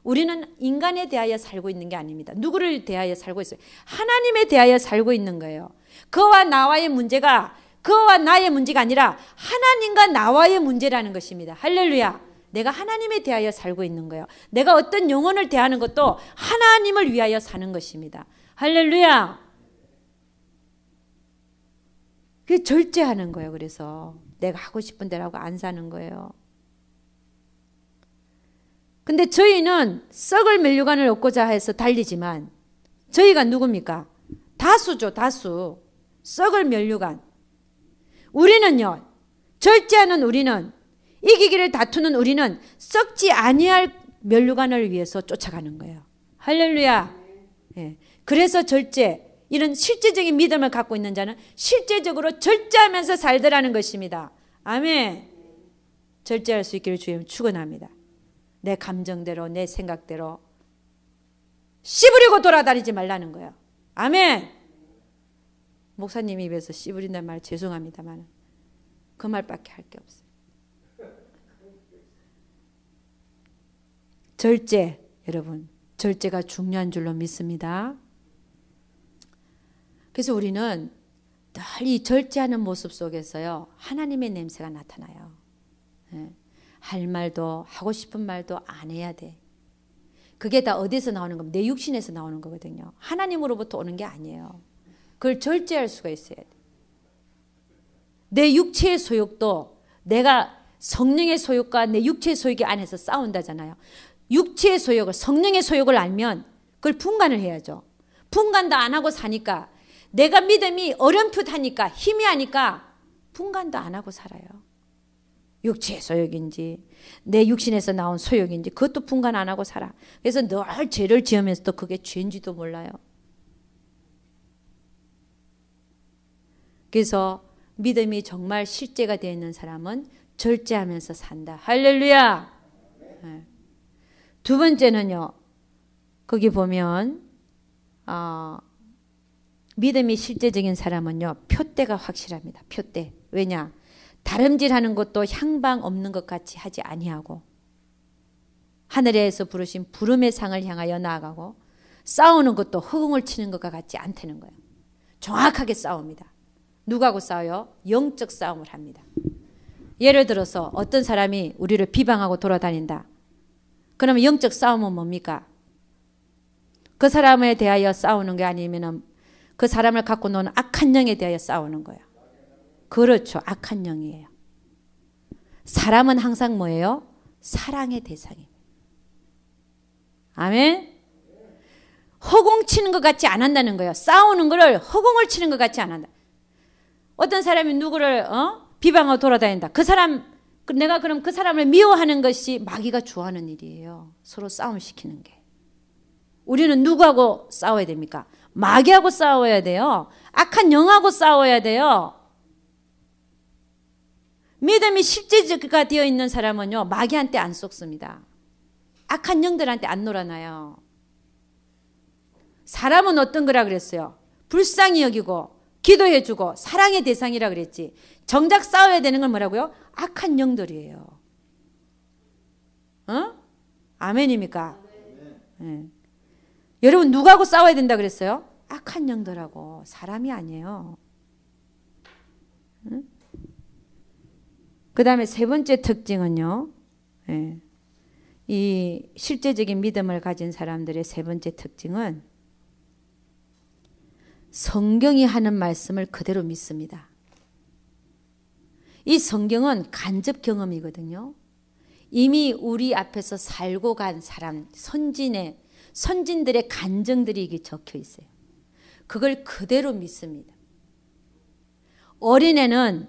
우리는 인간에 대하여 살고 있는 게 아닙니다. 누구를 대하여 살고 있어요? 하나님에 대하여 살고 있는 거예요. 그와 나의 문제가 아니라 하나님과 나와의 문제라는 것입니다. 할렐루야. 내가 하나님에 대하여 살고 있는 거예요. 내가 어떤 영혼을 대하는 것도 하나님을 위하여 사는 것입니다. 할렐루야. 그게 절제하는 거예요. 그래서 내가 하고 싶은 대로 하고 안 사는 거예요. 근데 저희는 썩을 면류관을 얻고자 해서 달리지만 저희가 누굽니까? 다수죠. 다수. 썩을 면류관. 우리는요. 절제하는 우리는, 이기기를 다투는 우리는 썩지 아니할 면류관을 위해서 쫓아가는 거예요. 할렐루야. 예. 그래서 절제, 이런 실제적인 믿음을 갖고 있는 자는 실제적으로 절제하면서 살더라는 것입니다. 아멘. 절제할 수 있기를 주님 축원합니다. 내 감정대로, 내 생각대로 씨부리고 돌아다니지 말라는 거예요. 아멘. 목사님 입에서 씨부린다는 말 죄송합니다만 그 말밖에 할 게 없어요. 절제, 여러분, 절제가 중요한 줄로 믿습니다. 그래서 우리는 늘 이 절제하는 모습 속에서요, 하나님의 냄새가 나타나요. 예. 할 말도 하고 싶은 말도 안 해야 돼. 그게 다 어디서 나오는 겁니까? 내 육신에서 나오는 거거든요. 하나님으로부터 오는 게 아니에요. 그걸 절제할 수가 있어야 돼. 내 육체의 소욕도 내가 성령의 소욕과 내 육체의 소욕이 안에서 싸운다잖아요. 육체의 소욕을, 성령의 소욕을 알면 그걸 분간을 해야죠. 분간도 안 하고 사니까, 내가 믿음이 어렴풋하니까, 희미하니까 분간도 안 하고 살아요. 육체의 소욕인지 내 육신에서 나온 소욕인지 그것도 분간 안 하고 살아. 그래서 늘 죄를 지으면서도 그게 죄인지도 몰라요. 그래서 믿음이 정말 실제가 되어 있는 사람은 절제하면서 산다. 할렐루야. 네. 두 번째는요, 거기 보면 믿음이 실제적인 사람은요, 표대가 확실합니다. 표대. 왜냐? 다름질하는 것도 향방 없는 것 같이 하지 아니하고, 하늘에서 부르신 부름의 상을 향하여 나아가고, 싸우는 것도 허공을 치는 것과 같지 않다는 거예요. 정확하게 싸웁니다. 누구하고 싸워요? 영적 싸움을 합니다. 예를 들어서 어떤 사람이 우리를 비방하고 돌아다닌다. 그러면 영적 싸움은 뭡니까? 그 사람에 대하여 싸우는 게 아니면 그 사람을 갖고 노는 악한 영에 대하여 싸우는 거예요. 그렇죠. 악한 영이에요. 사람은 항상 뭐예요? 사랑의 대상입니다. 아멘. 허공 치는 것 같지 안 한다는 거예요. 싸우는 거를 허공을 치는 것 같지 안 한다. 어떤 사람이 누구를 비방하고 돌아다닌다. 그 사람, 내가 그럼 그 사람을 미워하는 것이 마귀가 좋아하는 일이에요. 서로 싸움시키는 게. 우리는 누구하고 싸워야 됩니까? 마귀하고 싸워야 돼요. 악한 영하고 싸워야 돼요. 믿음이 실제가 되어 있는 사람은요, 마귀한테 안 속습니다. 악한 영들한테 안 놀아나요. 사람은 어떤 거라 그랬어요? 불쌍히 여기고 기도해주고 사랑의 대상이라 그랬지. 정작 싸워야 되는 건 뭐라고요? 악한 영들이에요. 아멘입니까? 네. 여러분 누구하고 싸워야 된다 그랬어요? 악한 영들하고. 사람이 아니에요. 그 다음에 세 번째 특징은요, 이 실제적인 믿음을 가진 사람들의 세 번째 특징은 성경이 하는 말씀을 그대로 믿습니다. 이 성경은 간접 경험이거든요. 이미 우리 앞에서 살고 간 사람, 선진들의 간증들이 이게 적혀 있어요. 그걸 그대로 믿습니다. 어린애는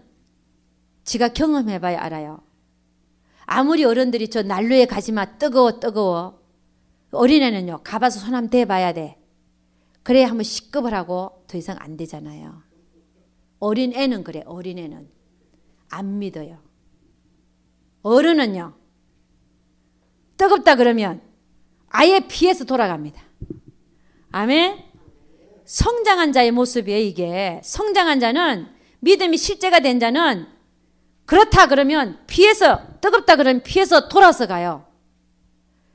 지가 경험해봐야 알아요. 아무리 어른들이 저 난로에 가지마, 뜨거워. 어린애는요, 가봐서 손 한번 대봐야 돼. 그래야 한번 식겁을 하고 더 이상 안 되잖아요. 어린애는 그래. 어린애는 안 믿어요. 어른은요, 뜨겁다 그러면 아예 피해서 돌아갑니다. 아멘. 성장한 자의 모습이에요. 이게 성장한 자는, 믿음이 실제가 된 자는 그렇다 그러면 피해서, 뜨겁다 그러면 피해서 돌아서 가요.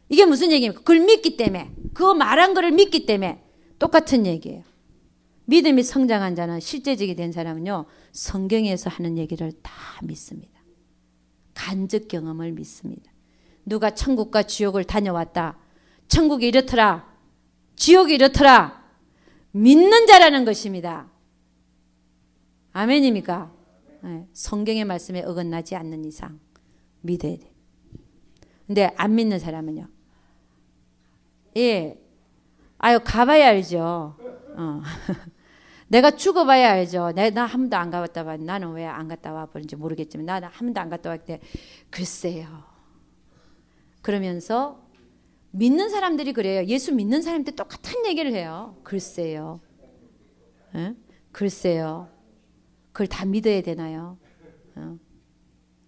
이게 무슨 얘기입니까? 그걸 믿기 때문에, 그 말한 거를 믿기 때문에 똑같은 얘기예요. 믿음이 성장한 자는, 실제적이 된 사람은요, 성경에서 하는 얘기를 다 믿습니다. 간접 경험을 믿습니다. 누가 천국과 지옥을 다녀왔다, 천국이 이렇더라, 지옥이 이렇더라, 믿는 자라는 것입니다. 아멘입니까? 네, 성경의 말씀에 어긋나지 않는 이상 믿어야 돼. 근데 안 믿는 사람은요, 예, 아유, 가봐야 알죠. 내가 죽어봐야 알죠. 나 한 번도 안 가봤다 봐. 나는 왜 안 갔다 와 버린지 모르겠지만 나는 한 번도 안 갔다 왔을 때 글쎄요. 그러면서 믿는 사람들이 그래요. 예수 믿는 사람들 똑같은 얘기를 해요. 글쎄요. 에? 글쎄요. 그걸 다 믿어야 되나요?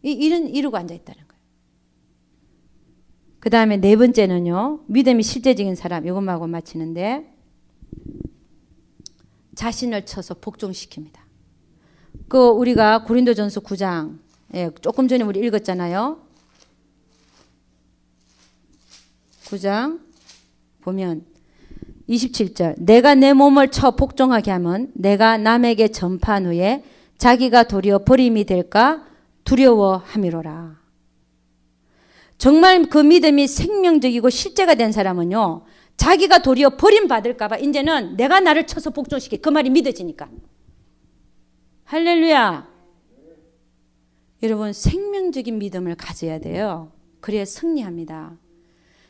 이러고 앉아있다는 거예요. 그 다음에 네 번째는요, 믿음이 실제적인 사람, 이것만 하고 마치는데, 자신을 쳐서 복종시킵니다. 우리가 고린도전서 9장, 예, 조금 전에 우리 읽었잖아요. 9장 보면 27절, 내가 내 몸을 쳐 복종하게 하면 내가 남에게 전파한 후에 자기가 도리어 버림이 될까 두려워함이로라. 정말 그 믿음이 생명적이고 실제가 된 사람은요, 자기가 도리어 버림받을까 봐 이제는 내가 나를 쳐서 복종시켜. 그 말이 믿어지니까. 할렐루야. 여러분, 생명적인 믿음을 가져야 돼요. 그래야 승리합니다.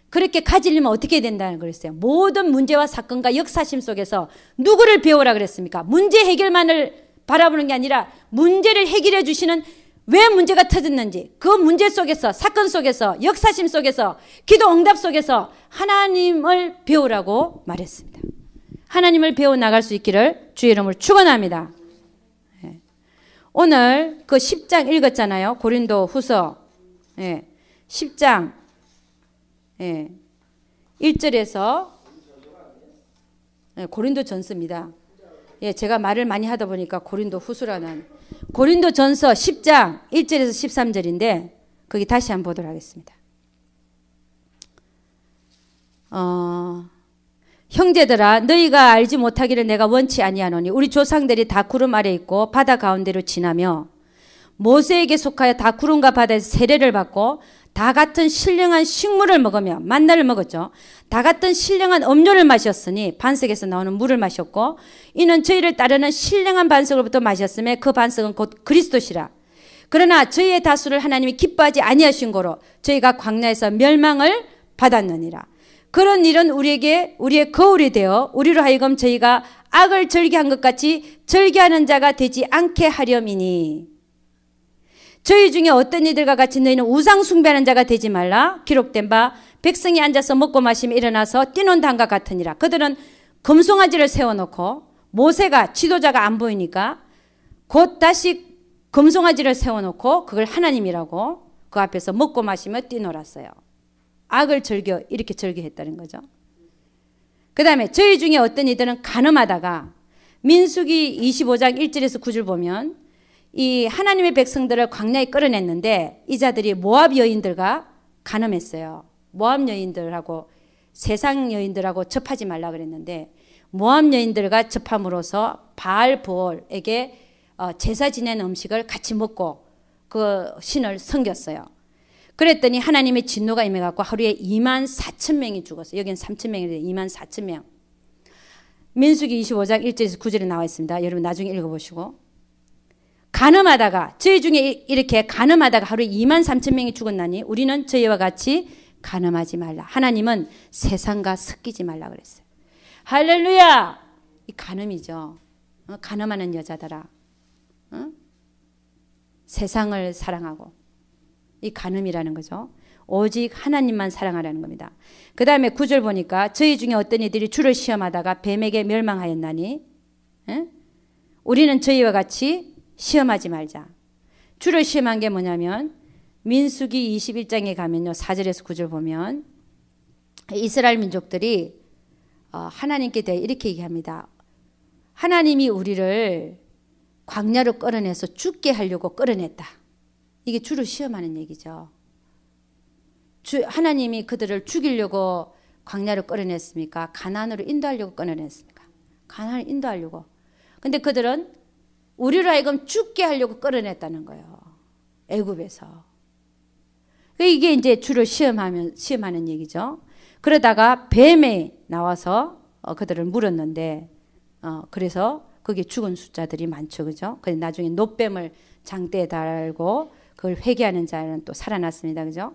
그렇게 가지려면 어떻게 된다는 그랬어요? 모든 문제와 사건과 역사심 속에서 누구를 배우라 그랬습니까? 문제 해결만을 바라보는 게 아니라 문제를 해결해 주시는, 왜 문제가 터졌는지, 그 문제 속에서, 사건 속에서, 역사심 속에서, 기도 응답 속에서 하나님을 배우라고 말했습니다. 하나님을 배워 나갈 수 있기를 주의 이름으로 축원합니다. 예. 오늘 그 10장 읽었잖아요. 고린도 후서. 예. 10장. 예. 1절에서, 예, 고린도 전서입니다. 예, 제가 말을 많이 하다 보니까 고린도 후서라는, 고린도 전서 10장 1절에서 13절인데 거기 다시 한번 보도록 하겠습니다. 형제들아, 너희가 알지 못하기를 내가 원치 아니하노니 우리 조상들이 다 구름 아래 있고 바다 가운데로 지나며 모세에게 속하여 다 구름과 바다에서 세례를 받고 다 같은 신령한 식물을 먹으며, 만나를 먹었죠. 다 같은 신령한 음료를 마셨으니 반석에서 나오는 물을 마셨고, 이는 저희를 따르는 신령한 반석으로부터 마셨음에 그 반석은 곧 그리스도시라. 그러나 저희의 다수를 하나님이 기뻐하지 아니하신 고로 저희가 광야에서 멸망을 받았느니라. 그런 일은 우리에게 우리의 거울이 되어 우리로 하여금 저희가 악을 절개한 것 같이 절개하는 자가 되지 않게 하렴이니, 저희 중에 어떤 이들과 같이 너희는 우상 숭배하는 자가 되지 말라. 기록된 바 백성이 앉아서 먹고 마시며 일어나서 뛰는 단과 같으니라. 그들은 금송아지를 세워놓고, 모세가 지도자가 안 보이니까 곧 다시 금송아지를 세워놓고 그걸 하나님이라고 그 앞에서 먹고 마시며 뛰놀았어요. 악을 절겨, 이렇게 절개했다는 거죠. 그 다음에 저희 중에 어떤 이들은 간음하다가, 민수기 25장 1절에서 9절 보면 이 하나님의 백성들을 광야에 끌어냈는데 이 자들이 모압 여인들과 간음했어요. 모압 여인들하고, 세상 여인들하고 접하지 말라 그랬는데 모압 여인들과 접함으로써 바알보올에게 제사 지낸 음식을 같이 먹고 그 신을 섬겼어요. 그랬더니 하나님의 진노가 임해갖고 하루에 24,000명이 죽었어요. 여기는 3,000명인데 24,000명. 민수기 25장 1절에서 9절에 나와 있습니다. 여러분 나중에 읽어보시고. 간음하다가, 저희 중에 이렇게 간음하다가 하루에 23,000명이 죽었나니 우리는 저희와 같이 간음하지 말라. 하나님은 세상과 섞이지 말라 그랬어요. 할렐루야! 이 간음이죠. 간음하는 여자들아. 세상을 사랑하고, 이 간음이라는 거죠. 오직 하나님만 사랑하라는 겁니다. 그 다음에 9절 보니까 저희 중에 어떤 이들이 주를 시험하다가 뱀에게 멸망하였나니, 우리는 저희와 같이 시험하지 말자. 주를 시험한 게 뭐냐면 민수기 21장에 가면요, 4절에서 9절 보면 이스라엘 민족들이 하나님께 대해 이렇게 얘기합니다. 하나님이 우리를 광야로 끌어내서 죽게 하려고 끌어냈다. 이게 주를 시험하는 얘기죠. 하나님이 그들을 죽이려고 광야로 끌어냈습니까? 가나안으로 인도하려고 끌어냈습니까? 가나안을 인도하려고. 근데 그들은 우리로 하여금 죽게 하려고 끌어냈다는 거예요. 애굽에서. 이게 이제 주를 시험하는 얘기죠. 그러다가 뱀이 나와서 그들을 물었는데, 그래서 거기에 죽은 숫자들이 많죠. 그죠? 그래서 나중에 놋뱀을 장대에 달고 그걸 회개하는 자는 또 살아났습니다. 그죠?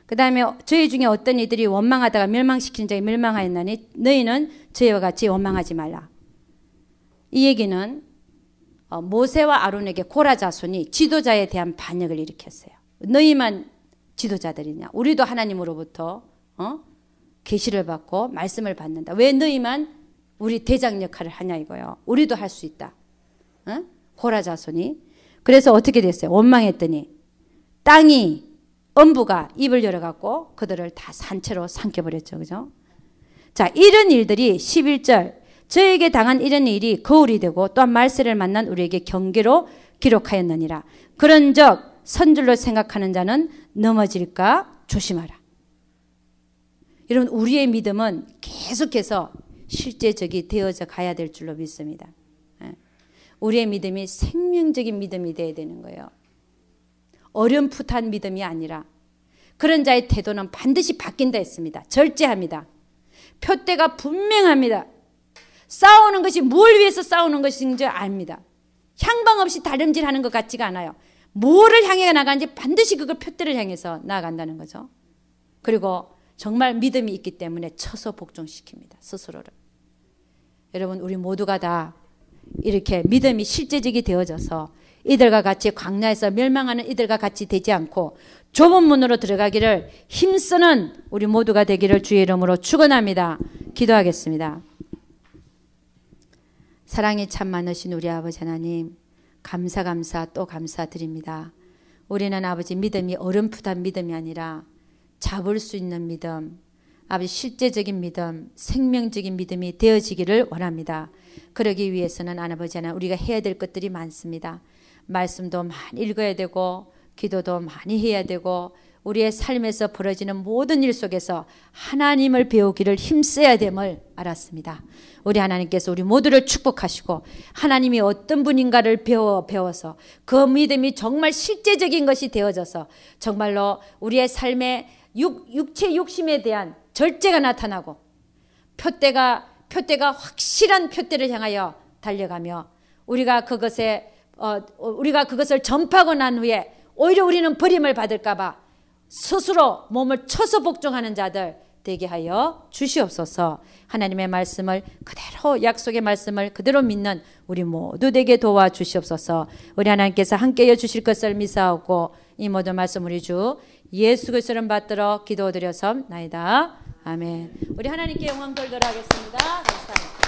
그 다음에 저희 중에 어떤 이들이 원망하다가 멸망시키는 자에 멸망하였나니 너희는 저희와 같이 원망하지 말라. 이 얘기는 모세와 아론에게 고라 자손이 지도자에 대한 반역을 일으켰어요. 너희만 지도자들이냐? 우리도 하나님으로부터 계시를 받고 말씀을 받는다. 왜 너희만 우리 대장 역할을 하냐 이거요. 우리도 할 수 있다. 고라 자손이. 그래서 어떻게 됐어요? 원망했더니 땅이 엄부가 입을 열어갖고 그들을 다 산채로 삼켜버렸죠. 그죠? 자, 이런 일들이 11절 저에게 당한 이런 일이 거울이 되고 또한 말세를 만난 우리에게 경계로 기록하였느니라. 그런즉 선줄로 생각하는 자는 넘어질까 조심하라. 여러분, 우리의 믿음은 계속해서 실제적이 되어져 가야 될 줄로 믿습니다. 우리의 믿음이 생명적인 믿음이 되어야 되는 거예요. 어렴풋한 믿음이 아니라 그런 자의 태도는 반드시 바뀐다 했습니다. 절제합니다. 표대가 분명합니다. 싸우는 것이 뭘 위해서 싸우는 것인지 압니다. 향방 없이 다름질하는 것 같지가 않아요. 뭐를 향해 나가는지 반드시 그걸 표대를 향해서 나아간다는 거죠. 그리고 정말 믿음이 있기 때문에 쳐서 복종시킵니다. 스스로를. 여러분, 우리 모두가 다 이렇게 믿음이 실제적이 되어져서 이들과 같이 광야에서 멸망하는 이들과 같이 되지 않고 좁은 문으로 들어가기를 힘쓰는 우리 모두가 되기를 주의 이름으로 축원합니다. 기도하겠습니다. 사랑이 참 많으신 우리 아버지 하나님, 감사 또 감사드립니다. 우리는 아버지 믿음이 어렴풋한 믿음이 아니라 잡을 수 있는 믿음, 아버지 실제적인 믿음, 생명적인 믿음이 되어지기를 원합니다. 그러기 위해서는 아버지 하나님 우리가 해야 될 것들이 많습니다. 말씀도 많이 읽어야 되고 기도도 많이 해야 되고 우리의 삶에서 벌어지는 모든 일 속에서 하나님을 배우기를 힘써야 됨을 알았습니다. 우리 하나님께서 우리 모두를 축복하시고 하나님이 어떤 분인가를 배워서 그 믿음이 정말 실제적인 것이 되어져서 정말로 우리의 삶에 육체 욕심에 대한 절제가 나타나고 표대가 확실한 표대를 향하여 달려가며 우리가 그것을 전파하고 난 후에 오히려 우리는 버림을 받을까 봐 스스로 몸을 쳐서 복종하는 자들 되게 하여 주시옵소서. 하나님의 말씀을 그대로, 약속의 말씀을 그대로 믿는 우리 모두 되게 도와주시옵소서. 우리 하나님께서 함께해 주실 것을 믿사오고 이 모든 말씀 우리 주 예수 그리스도를 받들어 기도드려서나이다. 아멘. 우리 하나님께 영광 돌도록 하겠습니다. 감사합니다.